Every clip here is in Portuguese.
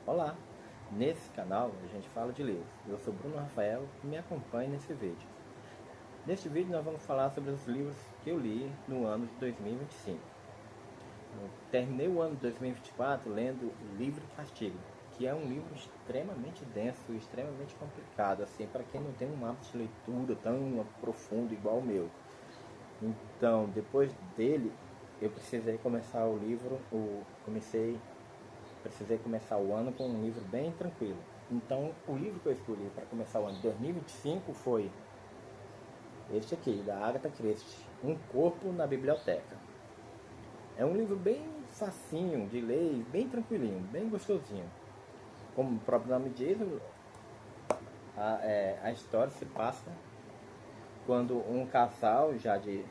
Olá! Nesse canal a gente fala de livros. Eu sou Bruno Rafael e me acompanhe nesse vídeo. Neste vídeo nós vamos falar sobre os livros que eu li no ano de 2025. Eu terminei o ano de 2024 lendo Livro e Castigo, que é um livro extremamente denso e extremamente complicado, assim, para quem não tem um hábito de leitura tão profundo igual o meu. Então, depois dele, eu precisei começar o livro, precisei começar o ano com um livro bem tranquilo. Então, o livro que eu escolhi para começar o ano de 2025 foi este aqui, da Agatha Christie, Um Corpo na Biblioteca. É um livro bem facinho de ler, bem tranquilinho, bem gostosinho. Como o próprio nome diz, a história se passa quando um casal já de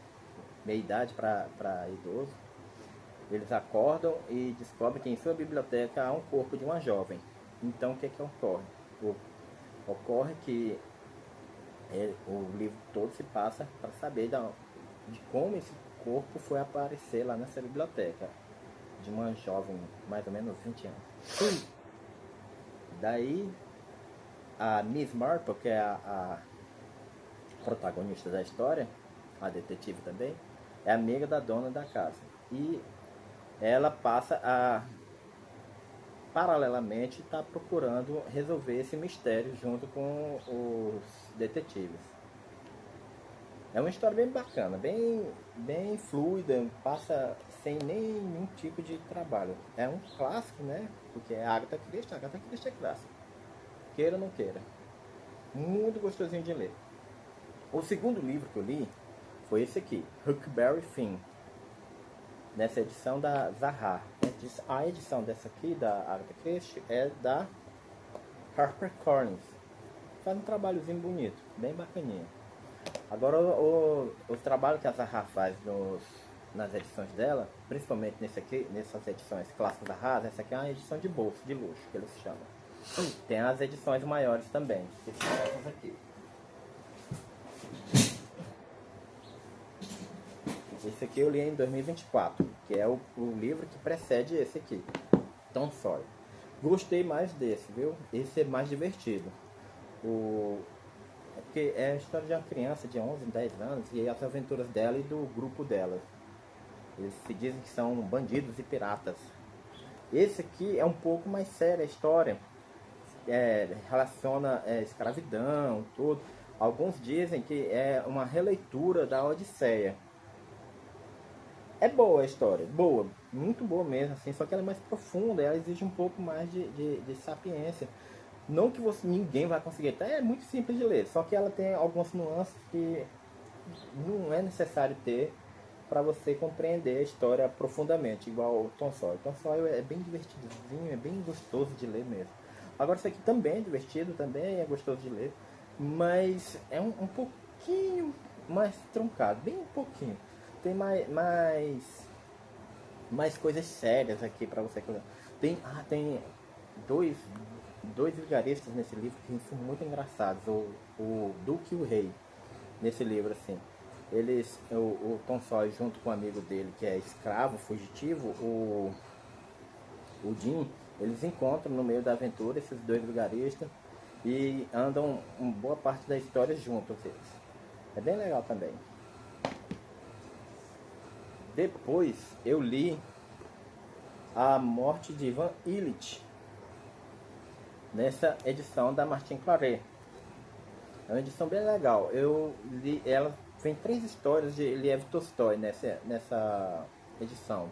meia idade para idoso, eles acordam e descobrem que em sua biblioteca há um corpo de uma jovem. Então o que ocorre? Ocorre que o livro todo se passa para saber de como esse corpo foi aparecer lá nessa biblioteca de uma jovem, mais ou menos 20 anos. Daí a Miss Marple, que é a protagonista da história, a detetive também, é amiga da dona da casa. E ela passa a, paralelamente, estar procurando resolver esse mistério junto com os detetives. É uma história bem bacana, bem fluida, passa sem nenhum tipo de trabalho. É um clássico, né? Porque é Agatha Christie é clássico. Queira ou não queira. Muito gostosinho de ler. O segundo livro que eu li foi esse aqui, Huckleberry Finn, nessa edição da Zahar. A edição dessa aqui, da Agatha Christie, é da HarperCollins. Faz um trabalhozinho bonito, bem bacaninha. Agora, os trabalhos que a Zahar faz nas edições dela, principalmente nessas edições clássicas da Zahar, essa aqui é uma edição de bolso, de luxo, que eles chamam. Tem as edições maiores também, que são essas aqui. Esse aqui eu li em 2024, que é o livro que precede esse aqui, Tom Sawyer. Gostei mais desse, viu? Esse é mais divertido. Porque é a história de uma criança de 11, 10 anos e as aventuras dela e do grupo dela. Eles se dizem que são bandidos e piratas. Esse aqui é um pouco mais sério a história. Relaciona escravidão, tudo. Alguns dizem que é uma releitura da Odisseia. É boa a história, boa, muito boa mesmo, assim, só que ela é mais profunda, ela exige um pouco mais de sapiência. Não que ninguém vai conseguir, é muito simples de ler, só que ela tem algumas nuances que não é necessário ter para você compreender a história profundamente, igual o Tom Sawyer. Tom Sawyer é bem divertidinho, é bem gostoso de ler mesmo. Agora isso aqui também é divertido, também é gostoso de ler, mas é um pouquinho mais truncado, bem um pouquinho. Tem mais coisas sérias aqui para você. Tem dois vigaristas nesse livro que são muito engraçados, o Duque e o Rei, nesse livro, assim. O Tom Sawyer, junto com um amigo dele que é escravo, fugitivo, o Jim, eles encontram no meio da aventura esses dois vigaristas e andam uma boa parte da história juntos eles. É bem legal também. Depois eu li A Morte de Ivan Illich, nessa edição da Martin Claret. É uma edição bem legal. Eu li ela, vem 3 histórias de Lev Tolstói nessa edição.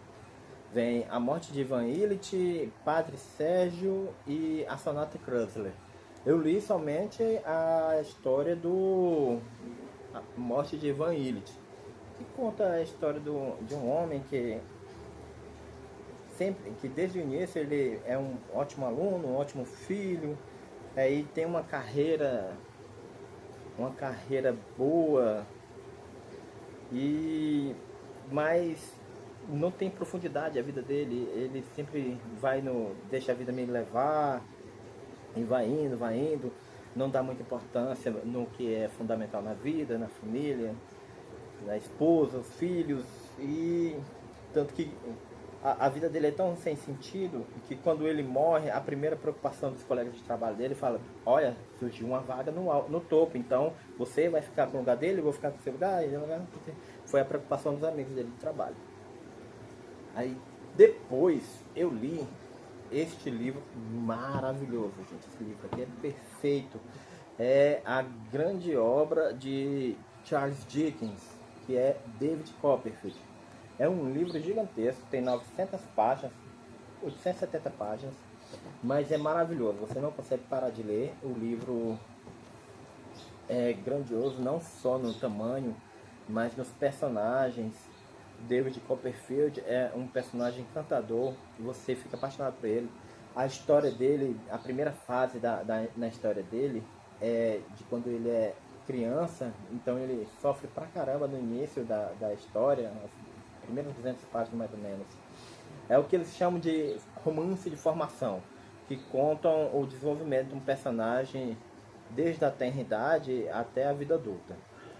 Vem A Morte de Ivan Illich, Padre Sérgio e A Sonata Kreuzler. Eu li somente a história A Morte de Ivan Illich, que conta a história de um homem que desde o início ele é um ótimo aluno, um ótimo filho, aí tem uma carreira boa, mas não tem profundidade a vida dele. Ele sempre deixa a vida me levar e vai indo, não dá muita importância no que é fundamental na vida, na família, na esposa, os filhos, e tanto que a vida dele é tão sem sentido que quando ele morre, a primeira preocupação dos colegas de trabalho dele fala: olha, surgiu uma vaga no topo, então você vai ficar com o lugar dele, eu vou ficar com o seu lugar. Foi a preocupação dos amigos dele de trabalho. Aí depois eu li este livro maravilhoso, gente. Esse livro aqui é perfeito. É a grande obra de Charles Dickens, que é David Copperfield. É um livro gigantesco, tem 900 páginas, 870 páginas, mas é maravilhoso. Você não consegue parar de ler. O livro é grandioso, não só no tamanho, mas nos personagens. David Copperfield é um personagem encantador, você fica apaixonado por ele. A história dele, a primeira fase na história dele é de quando ele é criança, então ele sofre pra caramba no início da história, as primeiras 200 páginas mais ou menos. É o que eles chamam de romance de formação, que contam o desenvolvimento de um personagem desde a tenridade até a vida adulta.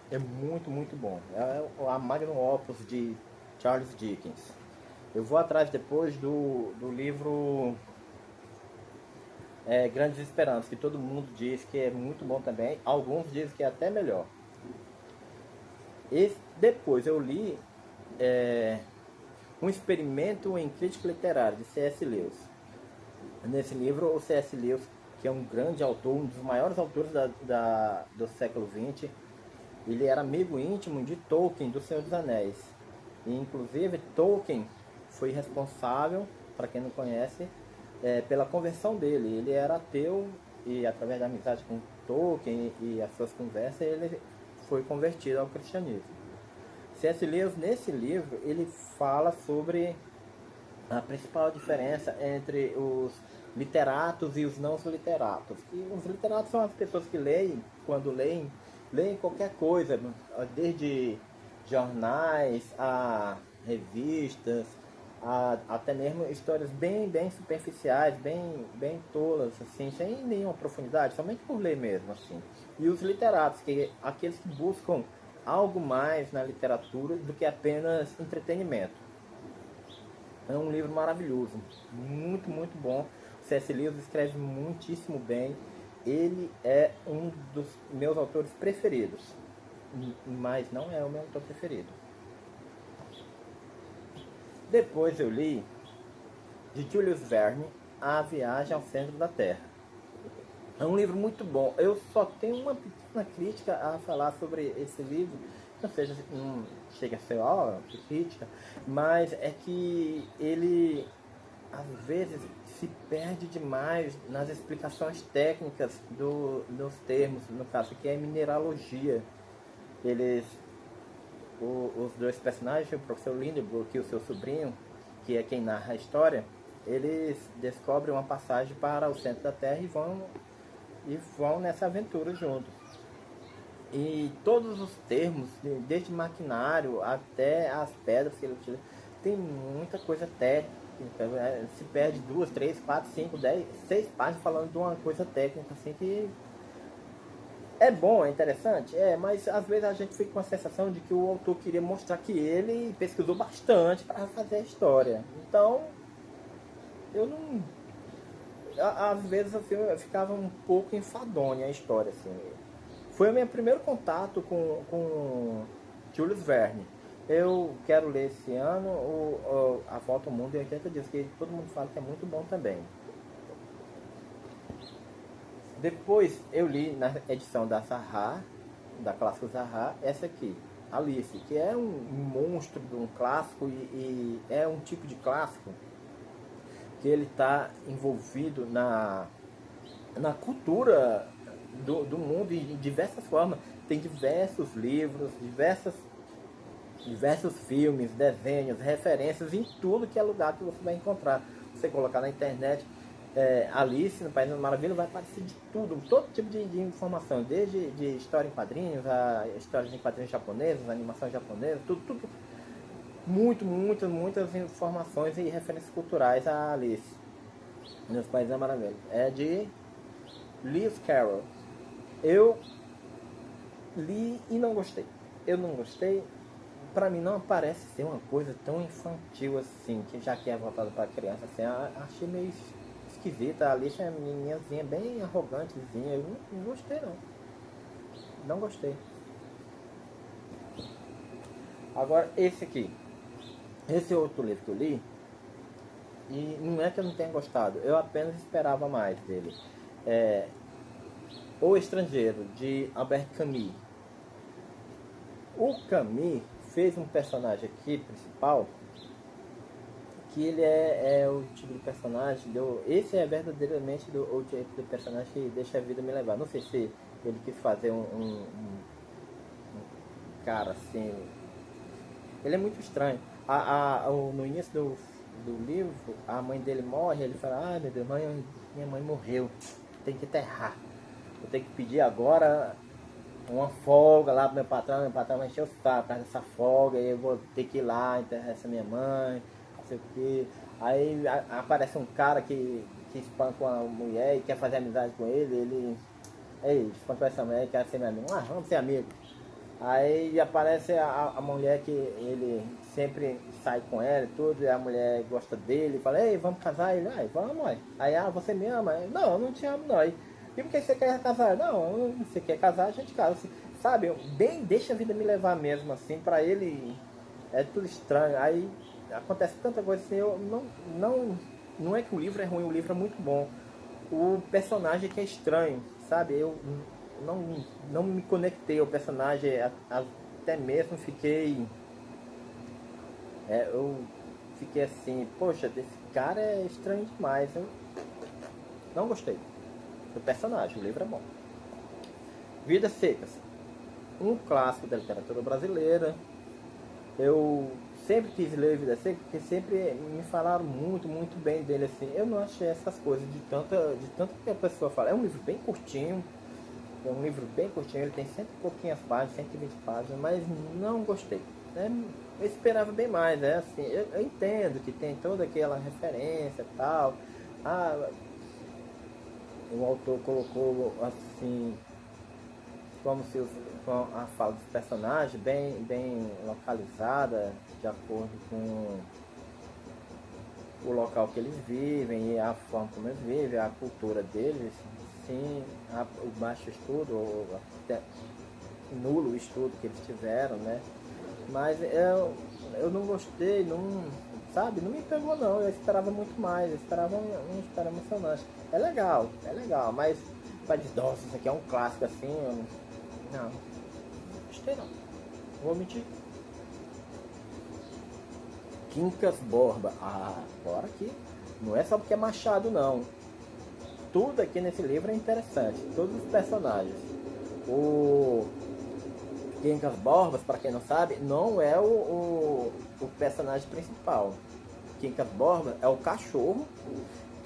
É muito, muito bom. É a magnum opus de Charles Dickens. Eu vou atrás depois do livro Grandes Esperanças, que todo mundo diz que é muito bom também. Alguns dizem que é até melhor. Depois eu li Um Experimento em Crítica Literária, de C.S. Lewis. Nesse livro, o C.S. Lewis, que é um grande autor, um dos maiores autores do século XX, ele era amigo íntimo de Tolkien, do Senhor dos Anéis. E, inclusive, Tolkien foi responsável, para quem não conhece, pela conversão dele. Ele era ateu e, através da amizade com Tolkien e as suas conversas, ele foi convertido ao cristianismo. C.S. Lewis, nesse livro, ele fala sobre a principal diferença entre os literatos e os não literatos. E os literatos são as pessoas que leem, quando leem qualquer coisa, desde jornais a revistas, até mesmo histórias bem superficiais, bem tolas, assim, sem nenhuma profundidade, somente por ler mesmo, assim. E os literatos, aqueles que buscam algo mais na literatura do que apenas entretenimento. É um livro maravilhoso, muito, muito bom. O C.S. Lewis escreve muitíssimo bem. Ele é um dos meus autores preferidos, mas não é o meu autor preferido. Depois eu li de Julius Verne, A Viagem ao Centro da Terra. É um livro muito bom. Eu só tenho uma pequena crítica a falar sobre esse livro. Não chega a ser crítica, mas é que ele às vezes se perde demais nas explicações técnicas dos termos, no caso que é mineralogia. Os dois personagens, o professor Lindbergh e o seu sobrinho, que é quem narra a história, eles descobrem uma passagem para o centro da Terra e vão nessa aventura juntos. E todos os termos, desde maquinário até as pedras que ele utiliza, tem muita coisa técnica. Se perde 2, 3, 4, 5, 10, 6 páginas falando de uma coisa técnica assim que é bom, é interessante, mas às vezes a gente fica com a sensação de que o autor queria mostrar que ele pesquisou bastante para fazer a história. Então, eu não... Às vezes assim, eu ficava um pouco enfadonha a história, assim. Foi o meu primeiro contato com Julius Verne. Eu quero ler esse ano A Volta ao Mundo em 80 Dias, que todo mundo fala que é muito bom também. Depois eu li na edição da Zaha, da clássica Zaha, essa aqui, Alice, que é um monstro de um clássico e é um tipo de clássico que ele está envolvido na cultura do mundo de diversas formas. Tem diversos livros, diversos filmes, desenhos, referências em tudo que é lugar que você vai encontrar. Você colocar na internet Alice no País das Maravilhas, vai aparecer de tudo, todo tipo de informação, desde de história em quadrinhos, a histórias em quadrinhos japoneses, animação japonesa, tudo. Muitas informações e referências culturais a Alice nos Países da Maravilha. É de Lewis Carroll. Eu li e não gostei. Eu não gostei pra mim não parece ser uma coisa tão infantil assim, que já que é voltada pra criança, assim, achei meio esquisita. A Alice é uma meninazinha bem arrogantezinha, eu não gostei não. Não gostei. Agora esse aqui, esse outro livro que eu li, e não é que eu não tenha gostado, eu apenas esperava mais dele. É O Estrangeiro, de Albert Camus. O Camus fez um personagem aqui principal, que ele é o tipo de personagem, esse é verdadeiramente o tipo de personagem que deixa a vida me levar. Não sei se ele quis fazer um cara assim, ele é muito estranho. No início do livro, a mãe dele morre, ele fala, ai meu Deus, minha mãe morreu, tem que enterrar. Eu tenho que pedir agora uma folga lá pro meu patrão vai encher o saco por causa dessa folga, e eu vou ter que ir lá enterrar essa minha mãe, não sei o que. Aí aparece um cara que espanca uma mulher e quer fazer amizade com ele, ei, espancou essa mulher e quer ser meu amigo, vamos ser amigos. Aí aparece a mulher que ele sempre sai com ela e tudo, e a mulher gosta dele, fala, ei, vamos casar? Ele, vamos, mãe. Aí, você me ama? Não, eu não te amo, não. E por que você quer casar? Não, você quer casar, a gente casa. Assim, sabe, bem deixa a vida me levar mesmo, assim, pra ele é tudo estranho. Aí acontece tanta coisa assim, eu não é que o livro é ruim, o livro é muito bom. O personagem que é estranho, sabe, eu não me conectei ao personagem, até mesmo eu fiquei assim, poxa, esse cara é estranho demais, eu não gostei do personagem, o livro é bom. Vidas Secas, um clássico da literatura brasileira. Eu sempre quis ler Vidas Secas, porque sempre me falaram muito, muito bem dele, assim. Eu não achei essas coisas de tanto que a pessoa fala. É um livro bem curtinho, ele tem cento e pouquinhas páginas, 120 páginas, mas não gostei. Eu esperava bem mais, né? Assim, eu entendo que tem toda aquela referência e tal. O autor colocou assim, como se com a fala dos personagens bem localizada, de acordo com o local que eles vivem e a forma como eles vivem, a cultura deles, sim, o baixo estudo, ou até nulo estudo que eles tiveram, né? Mas eu não gostei, sabe, não me pegou não, eu esperava muito mais, eu esperava uma história emocionante. É legal, mas para dizer, nossa, isso aqui é um clássico assim, não gostei não, vou mentir. Quincas Borba, agora aqui, não é só porque é Machado não, tudo aqui nesse livro é interessante, todos os personagens. O Quincas Borbas, para quem não sabe, não é o personagem principal. Quincas Borba é o cachorro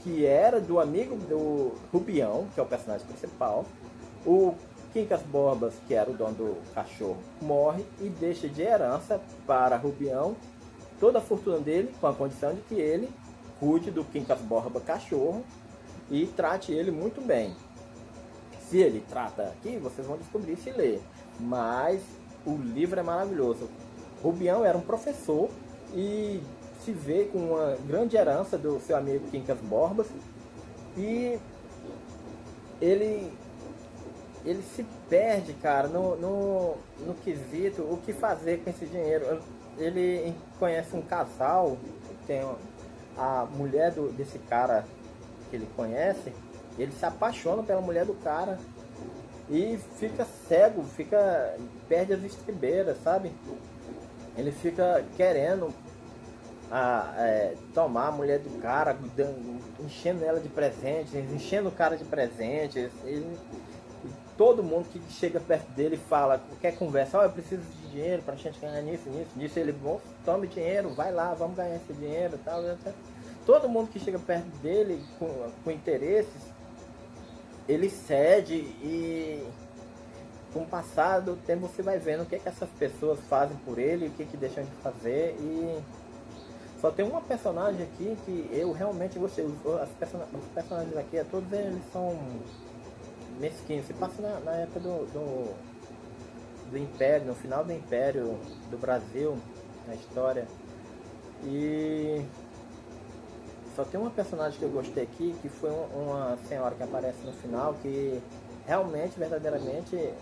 que era do amigo do Rubião, que é o personagem principal. O Quincas Borbas, que era o dono do cachorro, morre e deixa de herança para Rubião toda a fortuna dele, com a condição de que ele cuide do Quincas Borba cachorro e trate ele muito bem. Se ele trata aqui, vocês vão descobrir se ler. Mas o livro é maravilhoso. Rubião era um professor e se vê com uma grande herança do seu amigo Quincas Borbas. E ele se perde, cara, no quesito o que fazer com esse dinheiro. Ele conhece um casal, tem a mulher desse cara que ele conhece, ele se apaixona pela mulher do cara e fica cego, perde as estribeiras, sabe? Ele fica querendo tomar a mulher do cara, enchendo ela de presentes, enchendo o cara de presentes. Todo mundo que chega perto dele fala, quer conversa, eu preciso de dinheiro para a gente ganhar nisso. Ele, bom, tome dinheiro, vai lá, vamos ganhar esse dinheiro, tal. Todo mundo que chega perto dele com interesses, ele cede, e com o passar do tempo você vai vendo o que essas pessoas fazem por ele, o que deixam de fazer. E só tem uma personagem aqui que eu realmente gostei. Os personagens aqui, todos eles são mesquinhos. Se passa na época do Império, no final do Império do Brasil, na história. E só tem uma personagem que eu gostei aqui, que foi uma senhora que aparece no final, que realmente, verdadeiramente,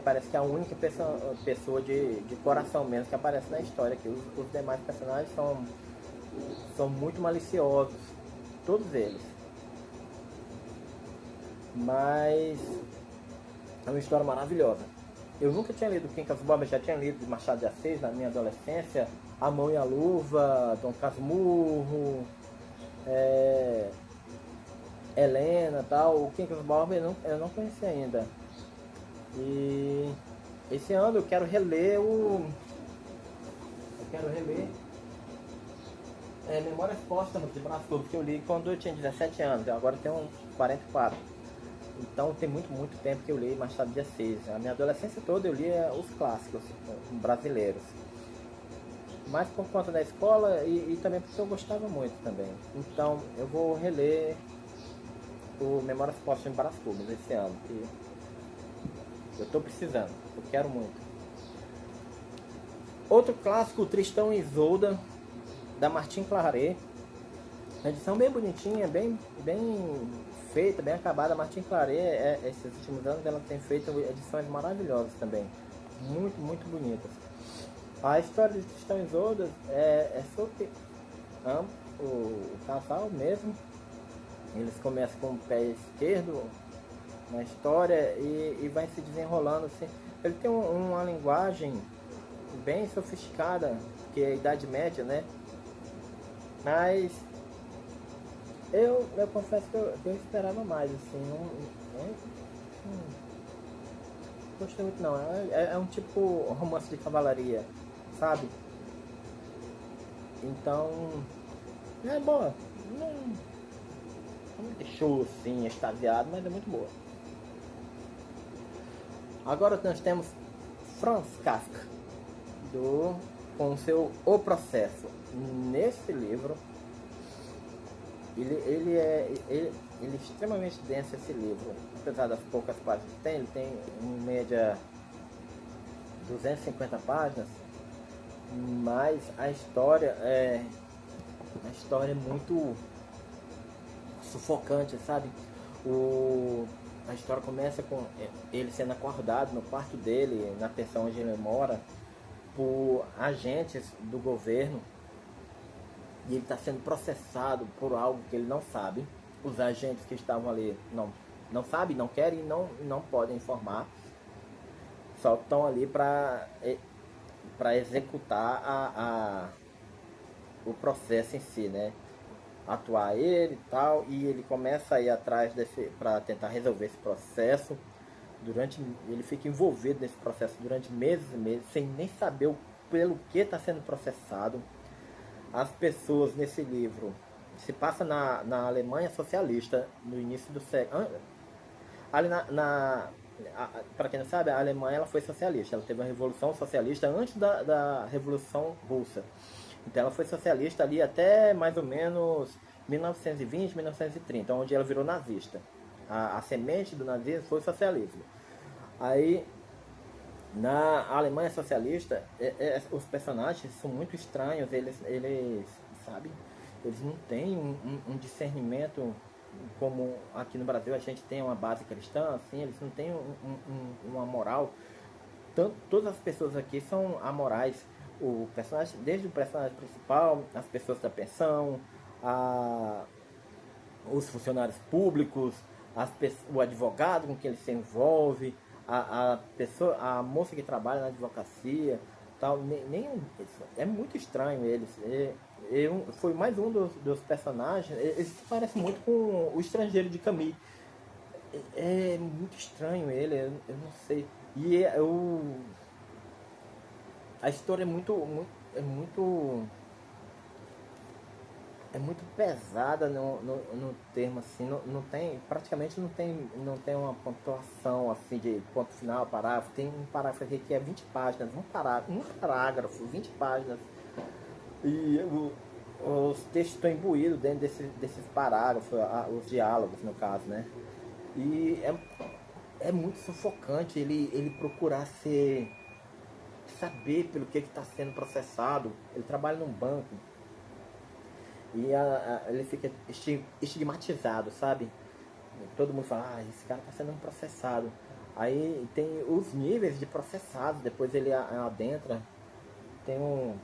parece que é a única pessoa de coração mesmo que aparece na história. Que os demais personagens são muito maliciosos, todos eles. Mas é uma história maravilhosa. Eu nunca tinha lido Quincas Borba, já tinha lido Machado de Assis na minha adolescência, A Mão e a Luva, Dom Casmurro, Helena, tal. O Quincas Borba eu não conhecia ainda. E esse ano eu quero reler Memórias Póstumas de Brás Cubas, que eu li quando eu tinha 17 anos, agora eu tenho 44. Então tem muito tempo que eu li Machado de Assis. A minha adolescência toda eu lia os clássicos brasileiros. Mas por conta da escola e também porque eu gostava muito também. Então eu vou reler o Memórias Póstumas de Brás Cubas esse ano. Que eu estou precisando, eu quero muito. Outro clássico, Tristão e Isolda, da Martim Claret. Uma edição bem bonitinha, bem feita, bem acabada. Martim Claret, esses últimos anos, ela tem feito edições maravilhosas também. Muito bonitas. A história de Tristão e Isolda é sobre o casal mesmo. Eles começam com o pé esquerdo na história e vai se desenrolando assim. Ele tem uma linguagem bem sofisticada, que é a Idade Média, né? Mas eu confesso que eu esperava mais, assim, não gostei muito não. É um tipo romance de cavalaria, sabe? Então, é boa. Não me deixou assim extasiado, mas é muito boa. Agora nós temos Franz Kafka, com seu O Processo. Nesse livro, ele é extremamente denso, esse livro. Apesar das poucas páginas que tem, ele tem em média 250 páginas, mas a história é muito sufocante, sabe? A história começa com ele sendo acordado no quarto dele, na pensão onde ele mora, por agentes do governo, e ele está sendo processado por algo que ele não sabe. Os agentes que estavam ali não sabem, não querem e não podem informar, só estão ali para executar o processo em si, né? Atuar ele e tal, e ele começa a ir atrás para tentar resolver esse processo. Ele fica envolvido nesse processo durante meses e meses, sem nem saber pelo que está sendo processado. As pessoas nesse livro se passa na Alemanha socialista, no início do século. Ali para quem não sabe, a Alemanha ela foi socialista, ela teve uma revolução socialista antes da Revolução Russa. Então ela foi socialista ali até mais ou menos 1920, 1930, onde ela virou nazista. A semente do nazismo foi o socialismo. Aí, na Alemanha socialista, os personagens são muito estranhos, eles sabe, eles não têm um discernimento como aqui no Brasil a gente tem uma base cristã, assim, eles não têm uma moral. Todas as pessoas aqui são amorais. Desde o personagem principal, as pessoas da pensão, os funcionários públicos, o advogado com quem ele se envolve, a moça que trabalha na advocacia, tal, é muito estranho eles. Foi mais um dos personagens. Eles se parecem muito com o Estrangeiro de Camus. É muito estranho ele, eu não sei. E a história é muito pesada no termo, assim, praticamente não tem uma pontuação assim de ponto final, parágrafo. Tem um parágrafo aqui que é 20 páginas, um parágrafo, 20 páginas. E os textos estão imbuídos dentro desses parágrafos, os diálogos no caso, né? E é muito sufocante ele procurar saber pelo que está sendo processado. Ele trabalha num banco e ele fica estigmatizado, sabe? Todo mundo fala, esse cara está sendo processado. Aí tem os níveis de processados, depois ele adentra. Tem um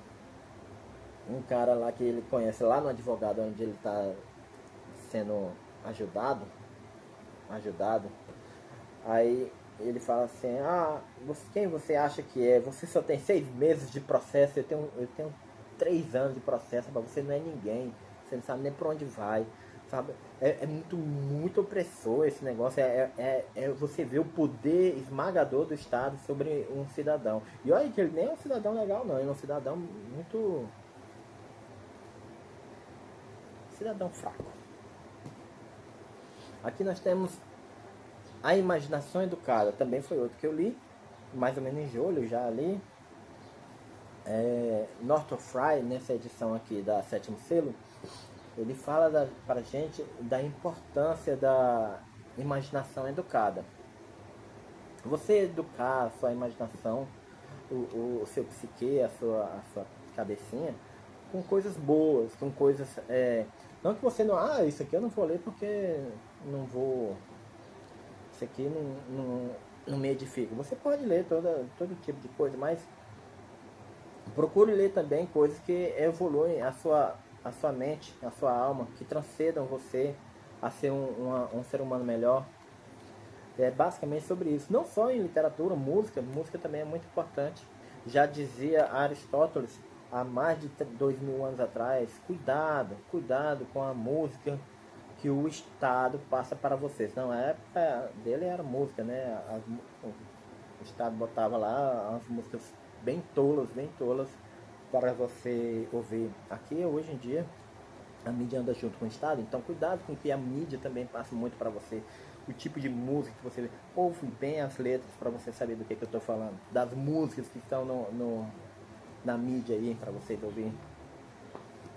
cara lá que ele conhece lá no advogado onde ele está sendo ajudado. Aí ele fala assim, quem você acha que é? Você só tem 6 meses de processo, eu tenho 3 anos de processo, mas você não é ninguém, você não sabe nem pra onde vai, sabe? É muito opressor esse negócio, você vê o poder esmagador do Estado sobre um cidadão. E olha que ele nem é um cidadão legal não, ele é um cidadão muito... cidadão fraco. Aqui nós temos A Imaginação Educada, também foi outro que eu li, mais ou menos em julho já li. Northrop Frye, nessa edição aqui da Sétimo Selo, ele fala para a gente da importância da imaginação educada. Você educar a sua imaginação, o seu psique, a sua cabecinha, com coisas boas, com coisas... não que você não... isso aqui eu não vou ler porque não vou... Isso aqui não me edifica. Você pode ler todo tipo de coisa, mas procure ler também coisas que evoluem a sua mente, a sua alma, que transcendam você a ser um ser humano melhor. É basicamente sobre isso. Não só em literatura, música também é muito importante. Já dizia Aristóteles, há mais de 2000 anos atrás, cuidado com a música que o Estado passa para vocês. Não, a época dele era música, né? O Estado botava lá as músicas bem tolas para você ouvir. Aqui, hoje em dia, a mídia anda junto com o Estado, então cuidado com que a mídia também passe muito para você. O tipo de música que você ouve bem as letras para você saber do que eu estou falando. Das músicas que estão na mídia aí para vocês ouvir.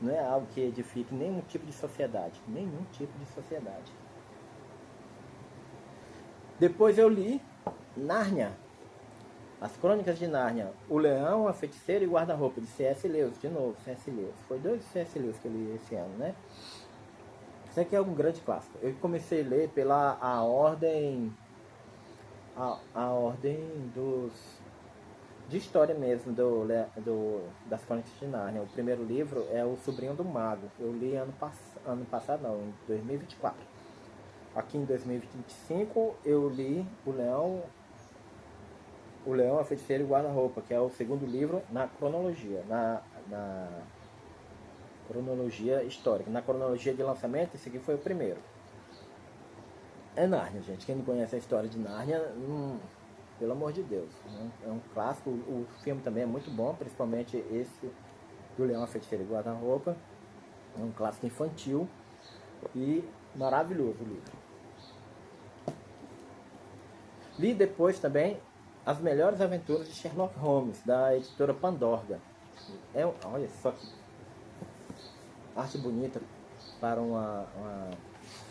Não é algo que edifique nenhum tipo de sociedade. Nenhum tipo de sociedade. Depois eu li Nárnia. As Crônicas de Nárnia. O Leão, a Feiticeira e o Guarda-Roupa, de C.S. Lewis. De novo, C.S. Lewis. Foi 2 C.S. Lewis que eu li esse ano, né? Isso aqui é um grande clássico. Eu comecei a ler pela a ordem de história mesmo das Crônicas de Nárnia. O primeiro livro é O Sobrinho do Mago. Eu li ano passado, não, em 2024. Aqui em 2025 eu li O Leão, a Feiticeira e o Guarda-Roupa, que é o segundo livro na cronologia, na cronologia histórica. Na cronologia de lançamento, esse aqui foi o primeiro. É Nárnia, gente. Quem não conhece a história de Nárnia, pelo amor de Deus. É um clássico. O filme também é muito bom, principalmente esse do Leão, a Feiticeira e o Guarda-Roupa. É um clássico infantil e maravilhoso o livro. Li depois também As Melhores Aventuras de Sherlock Holmes, da editora Pandorga. Olha só que arte bonita para uma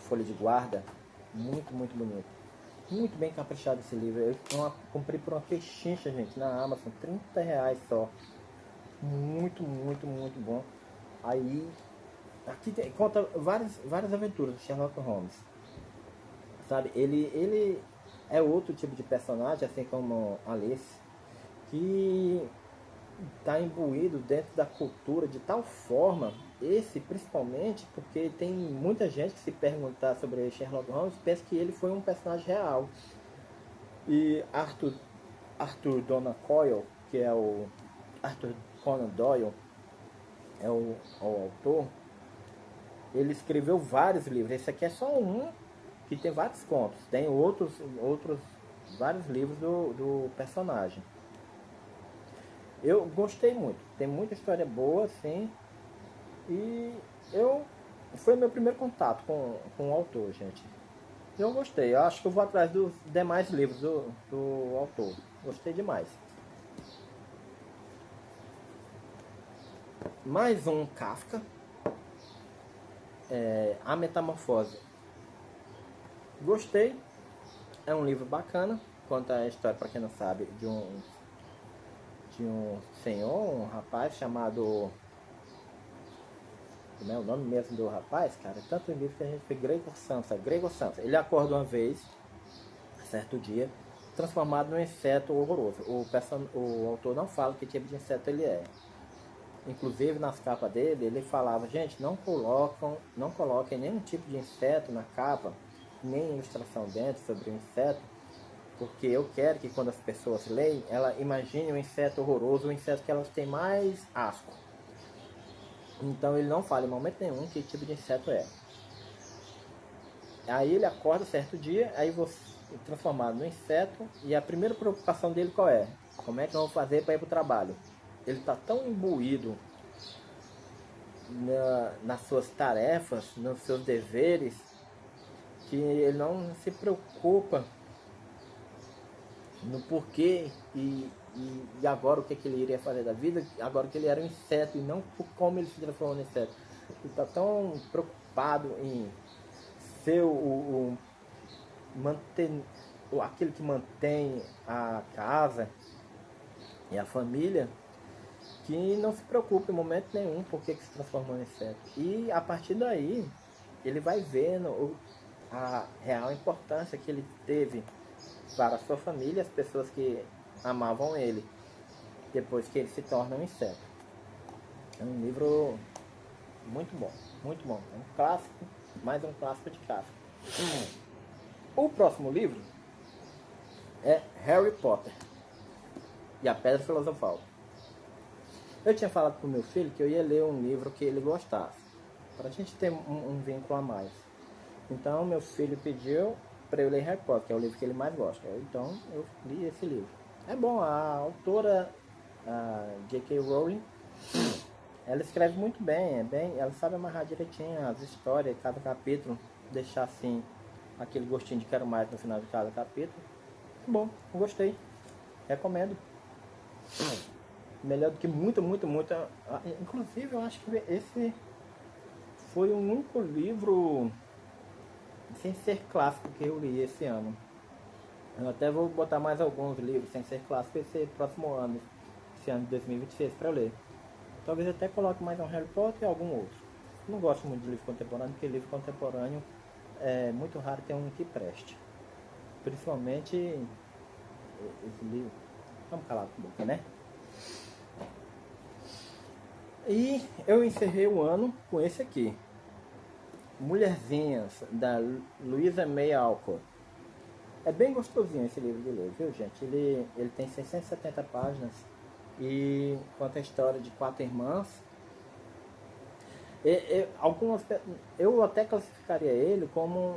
folha de guarda. Muito, muito bonito. Muito bem caprichado esse livro. Eu comprei por uma pechincha, gente, na Amazon. R$30 só. Muito, muito, muito bom. Aí, aqui conta várias aventuras do Sherlock Holmes. Sabe, ele é outro tipo de personagem, assim como Alice, que está imbuído dentro da cultura de tal forma, principalmente porque tem muita gente que se perguntar sobre Sherlock Holmes pensa que ele foi um personagem real. E Arthur Conan Doyle, que é o Arthur Conan Doyle, é o autor, ele escreveu vários livros. Esse aqui é só um que tem vários contos. Tem outros vários livros do personagem. Eu gostei muito. Tem muita história boa, assim. E foi meu primeiro contato com o autor, gente. Eu gostei. Eu acho que eu vou atrás dos demais livros do autor. Gostei demais. Mais um Kafka. A Metamorfose. Gostei. É um livro bacana, conta a história, para quem não sabe, de um senhor, um rapaz chamado... Como é o nome mesmo do rapaz, cara? É tanto livro que a gente vê, Gregor Samsa. Ele acorda uma vez, certo dia, transformado num inseto horroroso. O autor não fala que tipo de inseto ele é. Inclusive nas capas dele, ele falava, gente, não coloquem nenhum tipo de inseto na capa, nem ilustração dentro sobre o inseto, porque eu quero que quando as pessoas leem, ela imagine um inseto horroroso, um inseto que elas têm mais asco. Então ele não fala em momento nenhum que tipo de inseto é. Aí ele acorda certo dia, aí você transformado no inseto, e a primeira preocupação dele qual é? Como é que eu vou fazer para ir para o trabalho? Ele está tão imbuído nas suas tarefas, nos seus deveres, que ele não se preocupa no porquê e agora o que ele iria fazer da vida, agora que ele era um inseto e não por como ele se transformou no inseto. Ele está tão preocupado em ser aquele que mantém a casa e a família, que não se preocupa em momento nenhum por que se transformou em inseto. E a partir daí ele vai vendo a real importância que ele teve para a sua família, as pessoas que amavam ele, depois que ele se torna um inseto. É um livro muito bom, muito bom. É um clássico, mais um clássico de clássico. O próximo livro é Harry Potter e a Pedra Filosofal. Eu tinha falado para o meu filho que eu ia ler um livro que ele gostasse, para a gente ter um vínculo a mais. Então meu filho pediu para eu ler Harry Potter, que é o livro que ele mais gosta. Então eu li esse livro. É bom, a autora, a J.K. Rowling, ela escreve muito bem, ela sabe amarrar direitinho as histórias, cada capítulo, deixar assim aquele gostinho de quero mais no final de cada capítulo. Bom, gostei, recomendo. Melhor do que muita. Inclusive eu acho que esse foi o único livro sem ser clássico que eu li esse ano. Eu até vou botar mais alguns livros sem ser clássico esse próximo ano, esse ano de 2026, para eu ler. Talvez até coloque mais um Harry Potter e algum outro. Não gosto muito de livro contemporâneo, porque livro contemporâneo é muito raro ter um que preste. Principalmente esse livro. Vamos calar a boca, né? E eu encerrei o ano com esse aqui. Mulherzinhas, da Louisa May Alcott. É bem gostosinho esse livro de ler, viu, gente? Ele tem 670 páginas e conta a história de 4 irmãs. Eu até classificaria ele como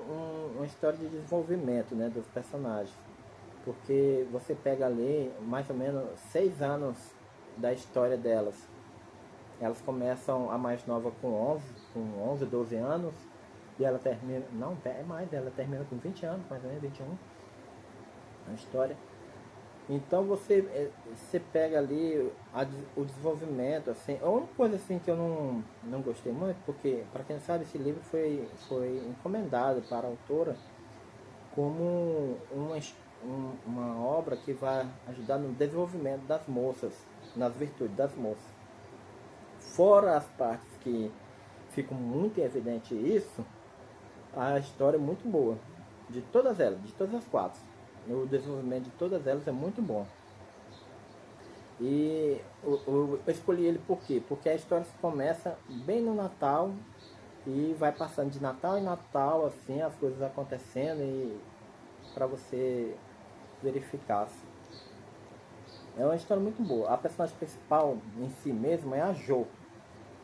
uma história de desenvolvimento, né, dos personagens. Porque você pega ali mais ou menos 6 anos da história delas. Elas começam, a mais nova com 11, 12 anos, e ela termina, não, é mais, ela termina com 20 anos, mais ou menos 21, a história. Então você pega ali o desenvolvimento, assim. A única coisa assim que eu não gostei muito, porque, para quem não sabe, esse livro foi encomendado para a autora como uma obra que vai ajudar no desenvolvimento das moças, nas virtudes das moças. Fora as partes que ficam muito evidente isso, a história é muito boa. De todas elas, de todas as 4. O desenvolvimento de todas elas é muito bom. E eu escolhi ele por quê? Porque a história começa bem no Natal e vai passando de Natal em Natal, assim, as coisas acontecendo e para você verificar. É uma história muito boa. A personagem principal em si mesma é a Jo,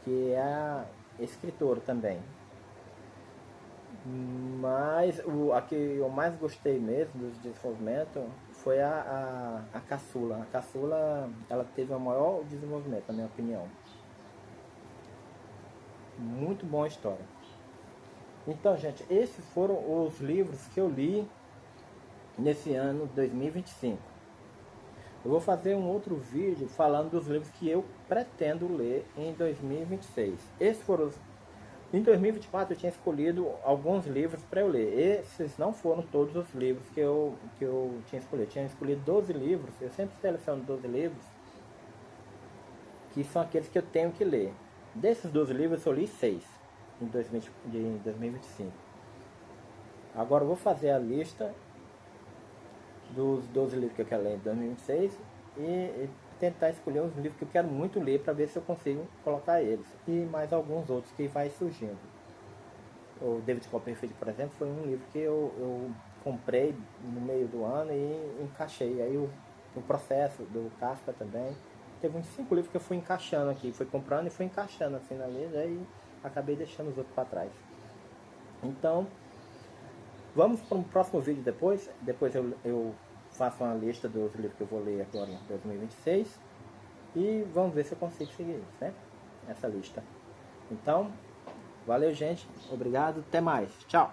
que é a escritora também. Mas a que eu mais gostei mesmo do desenvolvimento foi a caçula. A caçula, ela teve o maior desenvolvimento, na minha opinião. Muito boa a história. Então, gente, esses foram os livros que eu li nesse ano 2025. Eu vou fazer um outro vídeo falando dos livros que eu pretendo ler em 2026. Esses foram Em 2024 eu tinha escolhido alguns livros para eu ler. Esses não foram todos os livros que eu tinha escolhido. Eu tinha escolhido 12 livros. Eu sempre seleciono 12 livros que são aqueles que eu tenho que ler. Desses 12 livros eu li 6 em 2025. Agora eu vou fazer a lista dos 12 livros que eu quero ler em 2026 e tentar escolher uns livros que eu quero muito ler para ver se eu consigo colocar eles. E mais alguns outros que vai surgindo. O David Copperfield, por exemplo, foi um livro que eu comprei no meio do ano e encaixei. Aí o processo do Kafka também. Teve uns 5 livros que eu fui encaixando aqui. Fui comprando e fui encaixando assim na lista e acabei deixando os outros para trás. Então, vamos para um próximo vídeo depois. Depois eu faço uma lista dos livros que eu vou ler agora em 2026 e vamos ver se eu consigo seguir isso, né? Essa lista. Então, valeu, gente. Obrigado. Até mais. Tchau.